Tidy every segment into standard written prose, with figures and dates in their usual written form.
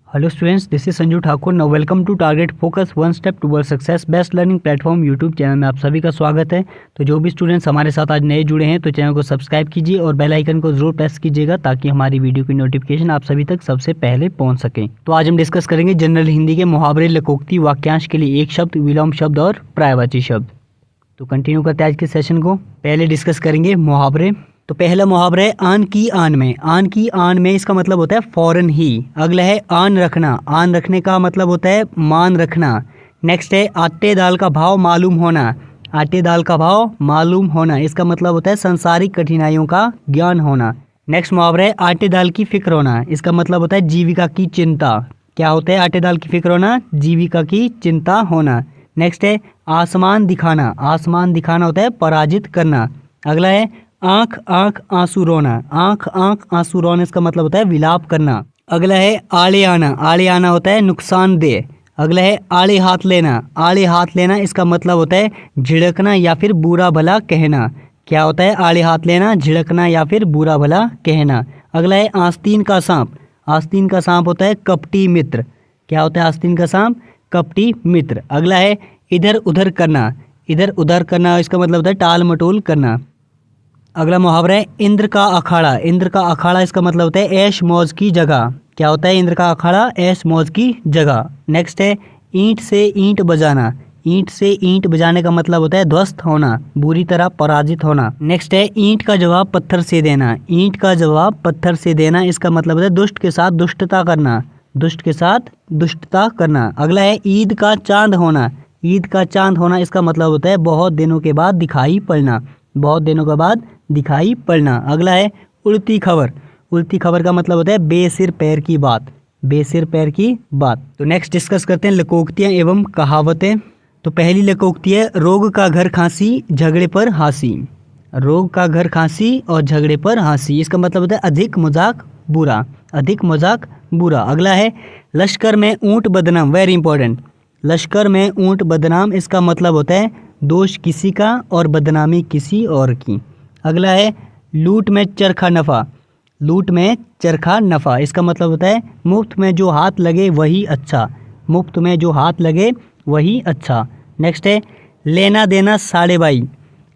Hello students, this is Sanju Thakur. Now welcome to target focus one step toward success best learning platform YouTube channel में आप सभी का स्वागत है। तो जो भी स्टूडेंट्स हमारे साथ आज नए जुड़े हैं तो चैनल को सब्सक्राइब कीजिए और बेल आइकन को जरूर प्रेस कीजिएगा ताकि हमारी वीडियो की नोटिफिकेशन आप सभी तक सबसे पहले पहुंच सके। तो आज हम डिस्कस करेंगे जनरल हिंदी के मुहावरे, लकोक्ति, वाक्यांश के लिए एक शब्द, विलोम शब्द और पर्यायवाची शब्द। तो कंटिन्यू करते हैं आज के सेशन को। पहले डिस्कस करेंगे मुहावरे। तो पहला मुहावरा है आन की आन में। आन की आन में इसका मतलब होता है फौरन ही। अगला है आन रखना। आन रखने का मतलब होता है मान रखना। नेक्स्ट है आटे दाल का भाव मालूम होना। आटे दाल का भाव मालूम होना इसका मतलब होता है संसारिक कठिनाइयों का ज्ञान होना। नेक्स्ट मुहावरा है आटे दाल की फिक्र होना। इसका मतलब होता है जीविका की चिंता। क्या होता है आटे दाल की फिक्र होना? जीविका की चिंता होना। नेक्स्ट है आसमान दिखाना। आसमान दिखाना होता है पराजित करना। अगला है आंख आंख आंसू रोना। आंख आंख आंसू रोना इसका मतलब होता है विलाप करना। अगला है आड़े आना। आड़े आना होता है नुकसानदेह। अगला है आड़े हाथ लेना। आड़े हाथ लेना इसका मतलब होता है झिड़कना या फिर बुरा भला कहना। क्या होता है आड़े हाथ लेना? झिड़कना या फिर बुरा भला कहना। अगला है आस्तीन का सांप। आस्तीन का सांप होता है कपटी मित्र। क्या होता है आस्तीन का सांप? कपटी मित्र। अगला है इधर उधर करना। इधर उधर करना इसका मतलब होता है टाल मटोल करना। अगला मुहावरा है इंद्र का अखाड़ा। इंद्र का अखाड़ा इसका मतलब होता है ऐश मौज की जगह। क्या होता है इंद्र का अखाड़ा? ऐश मौज की जगह। नेक्स्ट है ईंट से ईंट बजाना। ईंट से ईंट बजाने का मतलब होता है ध्वस्त होना, बुरी तरह पराजित होना। नेक्स्ट है ईंट का जवाब पत्थर से देना। ईंट का जवाब पत्थर से देना इसका मतलब होता है दुष्ट के साथ दुष्टता करना। दुष्ट के साथ दुष्टता करना। अगला है ईद का चांद होना। ईद का चांद होना इसका मतलब होता है बहुत दिनों के बाद दिखाई पड़ना। बहुत दिनों के बाद दिखाई पड़ना। अगला है उल्टी खबर। उल्टी खबर का मतलब होता है बेसिर पैर की बात। बेसिर पैर की बात। तो नेक्स्ट डिस्कस करते हैं लकोक्तियाँ एवं कहावतें। तो पहली लकोक्ति है रोग का घर खांसी झगड़े पर हंसी। रोग का घर खांसी और झगड़े पर हंसी इसका मतलब होता है अधिक मजाक बुरा। अधिक मजाक बुरा। अगला है लश्कर में ऊंट बदनाम। Very important. लश्कर में ऊंट बदनाम इसका मतलब होता है दोष किसी का और बदनामी किसी और की। अगला है लूट में चरखा नफ़ा। लूट में चरखा नफ़ा इसका मतलब होता है मुफ्त में जो हाथ लगे वही अच्छा। मुफ्त में जो हाथ लगे वही अच्छा। नेक्स्ट है लेना देना साढ़े बाई।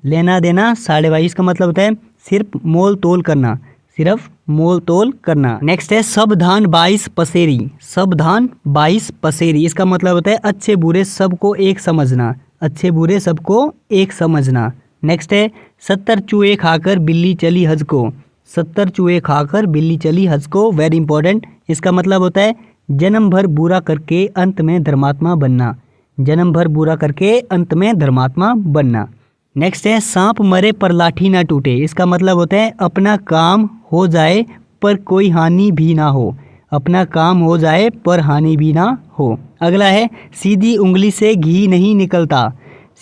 लेना देना साढ़े बाई इसका मतलब होता है सिर्फ मोल तोल करना। सिर्फ मोल तोल करना। नेक्स्ट है सब धान 22 पसेरी। सब धान 22 पसेरी इसका मतलब होता है अच्छे बुरे सबको एक समझना। अच्छे बुरे सबको एक समझना। नेक्स्ट है 70 चूहे खाकर बिल्ली चली हज को। 70 चूहे खाकर बिल्ली चली हज को। Very important. इसका मतलब होता है जन्म भर बुरा करके अंत में धर्मात्मा बनना। जन्म भर बुरा करके अंत में धर्मात्मा बनना। नेक्स्ट है सांप मरे पर लाठी ना टूटे। इसका मतलब होता है अपना काम हो जाए पर कोई हानि भी ना हो। अपना काम हो जाए पर हानि भी ना हो। अगला है सीधी उंगली से घी नहीं निकलता।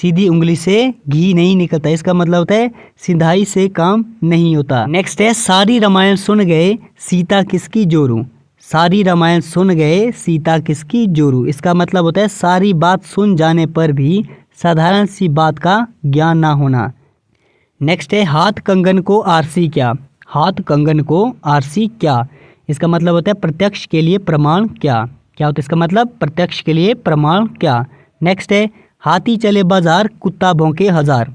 सीधी उंगली से घी नहीं निकलता इसका मतलब होता है सिधाई से काम नहीं होता। नेक्स्ट है सारी रामायण सुन गए सीता किसकी जोरू। सारी रामायण सुन गए सीता किसकी जोरू इसका मतलब होता है सारी बात सुन जाने पर भी साधारण सी बात का ज्ञान ना होना। नेक्स्ट है हाथ कंगन को आरसी क्या। हाथ कंगन को आरसी क्या इसका मतलब होता है प्रत्यक्ष के लिए प्रमाण क्या। क्या होता है इसका मतलब? प्रत्यक्ष के लिए प्रमाण क्या। नेक्स्ट है हाथी चले बाजार कुत्ता भौंके हजार।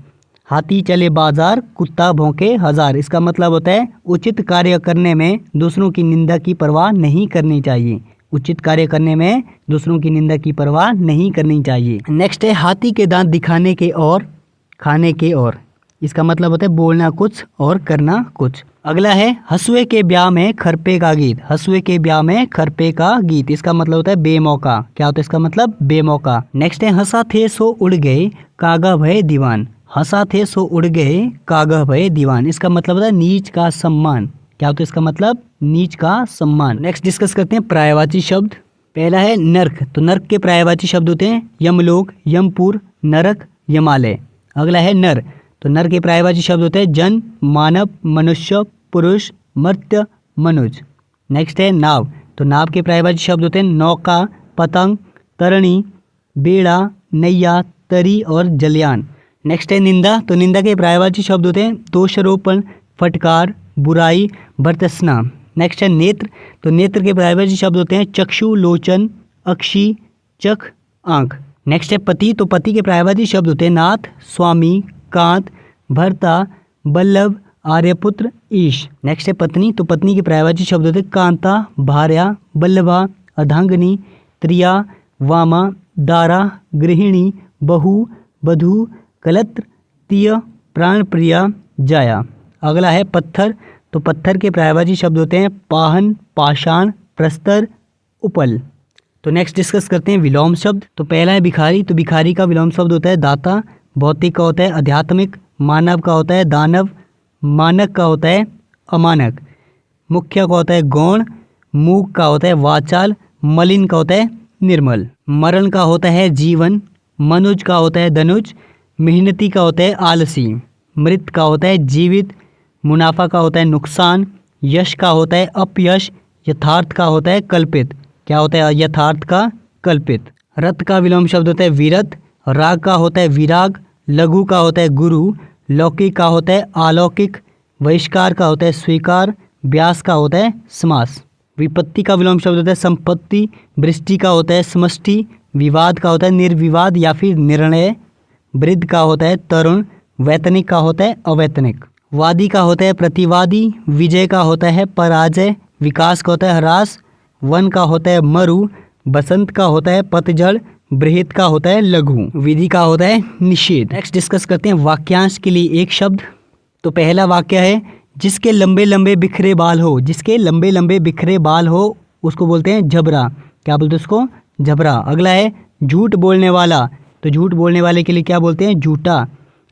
हाथी चले बाजार कुत्ता भौंके हजार इसका मतलब होता है उचित कार्य करने में दूसरों की निंदा की परवाह नहीं करनी चाहिए। उचित कार्य करने में दूसरों की निंदा की परवाह नहीं करनी चाहिए। नेक्स्ट है हाथी के दांत दिखाने के और खाने के और इसका मतलब होता है बोलना कुछ और करना कुछ। अगला है हंसुए के ब्याह में खरपे का गीत। हंसुए के ब्याह में खरपे का गीत इसका मतलब होता है बेमौका। क्या होता है इसका मतलब? बेमौका। नेक्स्ट है हंसा थे सो उड़ गए कागा भय दीवान। हंसा थे सो उड़ गए कागा भय दीवान इसका मतलब होता है नीच का सम्मान। क्या होता है इसका मतलब? नीच का सम्मान। नेक्स्ट डिस्कस करते हैं पर्यायवाची शब्द। पहला है नर्क। तो नर्क के पर्यायवाची शब्द होते हैं यमलोक, यमपुर, नरक, यमालय। अगला है नर। तो नर के पर्यायवाची शब्द होते हैं जन, मानव, मनुष्य, पुरुष, मर्त्य, मनुज। नेक्स्ट है नाव। तो नाव के पर्यायवाची शब्द होते हैं नौका, पतंग, तरणी, बेड़ा, नैया, तरी और जलयान। नेक्स्ट है निंदा। तो निंदा के पर्यायवाची शब्द होते हैं दोषारोपण, फटकार, बुराई, भर्त्सना। नेक्स्ट है नेत्र। तो नेत्र के पर्यायवाची शब्द होते हैं चक्षु, लोचन, अक्षी, चख, आंख। नेक्स्ट है पति। तो पति के पर्यायवाची शब्द होते हैं नाथ, स्वामी, कांत, भर्ता, बल्लभ, आर्यपुत्र, ईश। नेक्स्ट है पत्नी। तो पत्नी के पर्यायवाची शब्द होते हैं कांता, भार्या, बल्लभा, अर्धांगिनी, त्रिया, वामा, दारा, गृहिणी, बहु, बधू, कलत्र, तिय, प्राणप्रिया, जाया। अगला है पत्थर। तो पत्थर के पर्यायवाची शब्द होते हैं पाहन, पाषाण, प्रस्तर, उपल। तो नेक्स्ट डिस्कस करते हैं विलोम शब्द। तो पहला है भिखारी। तो भिखारी का विलोम शब्द होता है दाता, भौतिक का होता है आध्यात्मिक, मानव का होता है दानव, मानक का होता है अमानक, मुख्य का होता है गौण, मूक का होता है वाचाल, मलिन का होता है निर्मल। मरण का होता है जीवन, मनुज का होता है धनुज, मेहनती का होता है आलसी, मृत का होता है जीवित, मुनाफा का होता है नुकसान, यश का होता है अपयश, यथार्थ का होता है कल्पित। क्या होता है यथार्थ का कल्पित। रथ का विलोम शब्द होता है विरत, राग का होता है विराग, लघु का होता है गुरु, लौकिक का होता है अलौकिक, बहिष्कार का होता है स्वीकार, व्यास का होता है समास। विपत्ति का विलोम शब्द होता है संपत्ति, वृष्टि का होता है समष्टि, विवाद का होता है निर्विवाद या फिर निर्णय, वृद्ध का होता है तरुण, वैतनिक का होता है अवैतनिक, वादी का होता है प्रतिवादी, विजय का होता है पराजय, विकास का होता है ह्रास, वन का होता है मरु, बसंत का होता है पतझड़, बृहत का होता है लघु, विधि का होता है निषेध। नेक्स्ट डिस्कस करते हैं वाक्यांश के लिए एक शब्द। तो पहला वाक्य है जिसके लंबे लंबे बिखरे बाल हो। जिसके लंबे लंबे बिखरे बाल हो उसको बोलते हैं झबरा। क्या बोलते हैं उसको? झबरा। अगला है झूठ बोलने वाला। तो झूठ बोलने वाले के लिए क्या बोलते हैं? झूठा।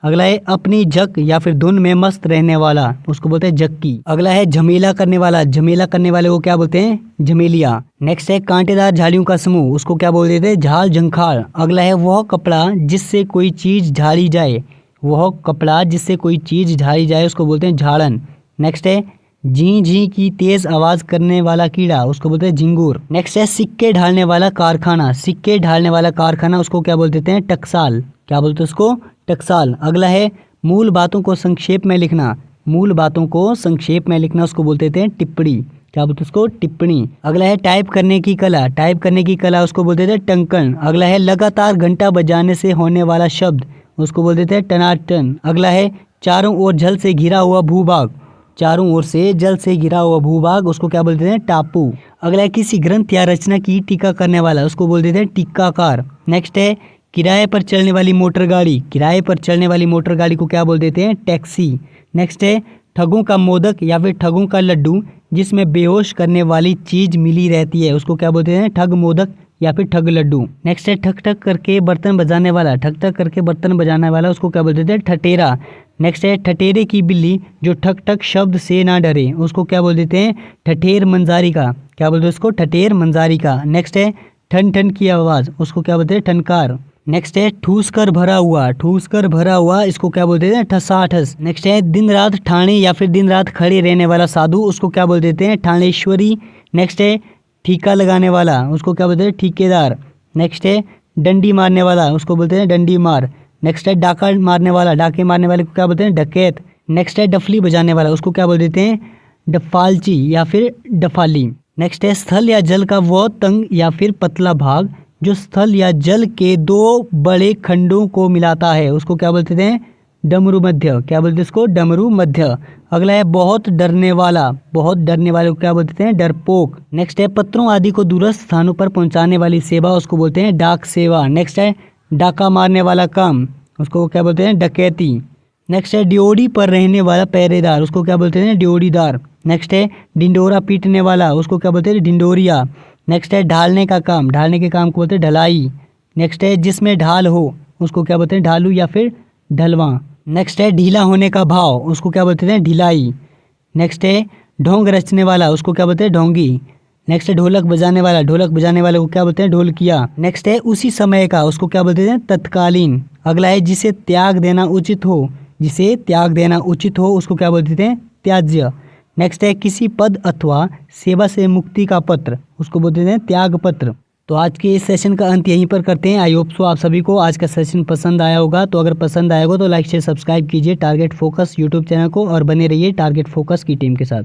अगला है अपनी जक या फिर धुन में मस्त रहने वाला, उसको बोलते हैं जक्की। अगला है झमेला करने वाला। झमेला करने वाले को क्या बोलते हैं? झमेलिया। नेक्स्ट है कांटेदार झाड़ियों का समूह, उसको क्या बोल देते हैं? झाल झंखाड़। अगला है वह कपड़ा जिससे कोई चीज झाड़ी जाए। वह कपड़ा जिससे कोई चीज झाड़ी जाए उसको बोलते हैं झाड़न। नेक्स्ट है झी झी की तेज आवाज करने वाला कीड़ा, उसको बोलते हैं झिंगूर। नेक्स्ट है सिक्के ढालने वाला कारखाना। सिक्के ढालने वाला कारखाना उसको क्या बोल देते हैं? टकसाल। क्या बोलते हैं उसको? टकसाल। अगला है मूल बातों को संक्षेप में लिखना। मूल बातों को संक्षेप में लिखना उसको बोलते हैं टिप्पणी। क्या बोलते हैं उसको? टिप्पणी। अगला है टाइप करने की कला। टाइप करने की कला उसको बोलते थे टंकन। अगला है लगातार घंटा बजाने से होने वाला शब्द, उसको बोलते थे टनाटन। अगला है चारों ओर जल से घिरा हुआ भूभाग। चारों ओर से जल से घिरा हुआ भूभाग उसको क्या बोलते हैं? टापू। अगला है किसी ग्रंथ या रचना की टीका करने वाला, उसको बोलते थे टीकाकार। नेक्स्ट है किराए पर चलने वाली मोटर गाड़ी। किराए पर चलने वाली मोटर गाड़ी को क्या बोल देते हैं? टैक्सी। नेक्स्ट है ठगों का मोदक या फिर ठगों का लड्डू जिसमें बेहोश करने वाली चीज मिली रहती है, उसको क्या बोलते हैं? ठग मोदक या फिर ठग लड्डू। नेक्स्ट है ठक ठक करके बर्तन बजाने वाला। ठक ठक करके बर्तन बजाने वाला उसको क्या बोलते थे? ठटेरा। नेक्स्ट है ठटेरे की बिल्ली जो ठक ठक शब्द से ना डरे, उसको क्या बोल देते हैं? ठठेर मंजारी का। क्या बोलते हैं उसको? ठठेर मंजारी का। नेक्स्ट है ठन ठन की आवाज, उसको क्या बोलते हैं? ठनकार। नेक्स्ट है ठूस कर भरा हुआ। ठूस कर भरा हुआ इसको क्या बोलते हैं? ठसाठस। नेक्स्ट है दिन रात ठाणे या फिर दिन रात खड़े रहने वाला साधु, उसको क्या बोल देते हैं? ठाणेश्वरी। नेक्स्ट है ठीका लगाने वाला, उसको क्या बोलते हैं? ठेकेदार। नेक्स्ट है डंडी मारने वाला, उसको बोलते हैं डंडी मार। नेक्स्ट है डाका मारने वाला। डाके मारने वाले को क्या बोलते हैं? डकैत। नेक्स्ट है डफली बजाने वाला, उसको क्या बोल देते हैं? डफालची या फिर डफाली। नेक्स्ट है स्थल या जल का वो तंग या फिर पतला भाग जो स्थल या जल के दो बड़े खंडों को मिलाता है, उसको क्या बोलते थे? डमरू मध्य। क्या बोलते हैं इसको? डमरू मध्य। अगला है बहुत डरने वाला। बहुत डरने वाले को क्या बोलते हैं? डरपोक। नेक्स्ट है पत्रों आदि को दूरस्थ स्थानों पर पहुंचाने वाली सेवा, उसको बोलते हैं डाक सेवा। नेक्स्ट है डाका मारने वाला काम, उसको क्या बोलते हैं? डकैती। नेक्स्ट है ड्योढ़ी पर रहने वाला पहरेदार, उसको क्या बोलते हैं? ड्योढ़ीदार। नेक्स्ट है ढिंडोरा पीटने वाला, उसको क्या बोलते हैं? ढिंडोरिया। नेक्स्ट है ढालने का काम। ढालने के काम को बोलते हैं ढलाई। नेक्स्ट है जिसमें ढाल हो, उसको क्या बोलते हैं? ढालू या फिर ढलवा। नेक्स्ट है ढीला होने का भाव, उसको क्या बोलते हैं? ढिलाई। नेक्स्ट है ढोंग रचने वाला, उसको क्या बोलते हैं? ढोंगी। नेक्स्ट है ढोलक बजाने वाला। ढोलक बजाने वाले को क्या बोलते हैं? ढोलकिया। नेक्स्ट है उसी समय का, उसको क्या बोलते हैं? तत्कालीन। अगला है जिसे त्याग देना उचित हो। जिसे त्याग देना उचित हो उसको क्या बोलते हैं? त्याज्य। नेक्स्ट है किसी पद अथवा सेवा से मुक्ति का पत्र, उसको बोलते हैं त्याग पत्र। तो आज के इस सेशन का अंत यहीं पर करते हैं। आई होप सो आप सभी को आज का सेशन पसंद आया होगा। तो अगर पसंद आया हो तो लाइक शेयर सब्सक्राइब कीजिए टारगेट फोकस यूट्यूब चैनल को और बने रहिए टारगेट फोकस की टीम के साथ।